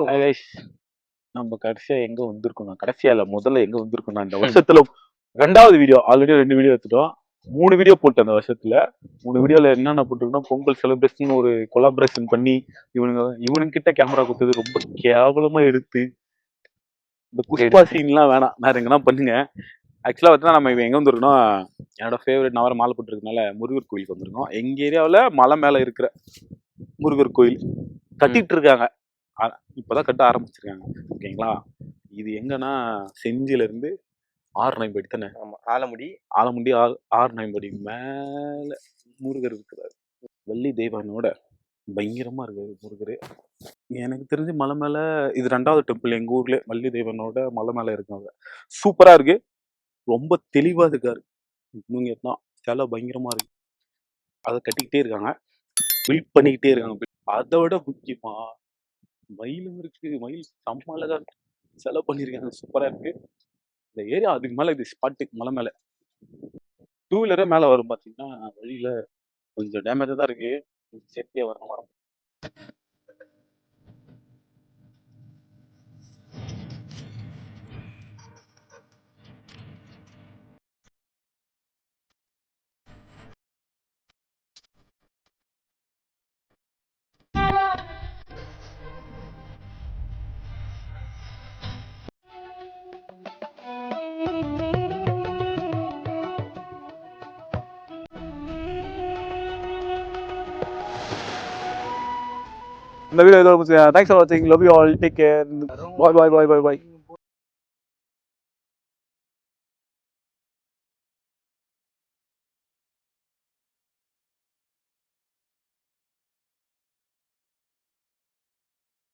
Hi guys. நம்ம கடைசியா எங்க வந்திருக்கோம்? கடைசியா இல்ல, முதல்ல எங்க வந்திருக்கோம்னா இந்த வருஷத்துல 2வது வீடியோ. ஆல்ரெடி 2 வீடியோ எடுத்துட்டோம். 3 வீடியோ போட்டேன் அந்த வருஷத்துல. 3 வீடியோல என்னென்ன போட்டிருக்கோம்னா, பொங்கல் செலிப்ரேஷன் ஒரு கொலாபரேஷன் பண்ணி இவனுங்க கிட்ட கேமரா கொடுத்தது ரொம்ப கேவலமா எடுத்து இந்த புஷ்பா சீன்லாம் வேணாம், வேற எங்கன்னா பண்ணுங்க. ஆக்சுவலா வந்து நம்ம எங்க வந்திருக்கோம்னா, என்னோட ஃபேவரட் நவர மாலை போட்டுருக்கனால முருகர் கோயிலுக்கு வந்திருக்கோம். எங்க ஏரியாவில் மலை மேல இருக்கிற முருகர் கோயில் கட்டிட்டு இருக்காங்க. இப்பதான் கட்ட ஆரம்பிச்சிருக்காங்க. ஓகேங்களா? இது எங்கன்னா செஞ்சில இருந்து 6 தானே? ஆமா, ஆலமுடி ஆறு மேல முருகர் இருக்கிறார். வள்ளி தெய்வானோட பயங்கரமா இருக்காரு முருகர். எனக்கு தெரிஞ்சு மலை மேல இது 2வது டெம்பிள் எங்க ஊர்ல. வள்ளி தெய்வானோட மலை மேல இருக்காங்க. சூப்பரா இருக்கு. ரொம்ப தெளிவா இருக்காரு. இன்னும் சில பயங்கரமா இருக்கு. அதை கட்டிக்கிட்டே இருக்காங்க, பில்ட் பண்ணிக்கிட்டே இருக்காங்க. அதை விட முக்கியமா மயிலும் இருக்கு. மயில் செம்ம அழகா செலவு பண்ணிருக்காங்க. சூப்பரா இருக்கு இந்த ஏரியா. அதுக்கு மேல இது ஸ்பாட்டு மலை மேல 2 வீலரே மேல வரும். பாத்தீங்கன்னா வழியில கொஞ்சம் டேமேஜா தான் இருக்கு. சேஃப்டியா வரணும். இந்த வீடியோ இதோட முடிச்சுக்கிறேன். தேங்க்ஸ் ஃபார் வாட்சிங். Love you all. Take care. Bye bye bye bye bye.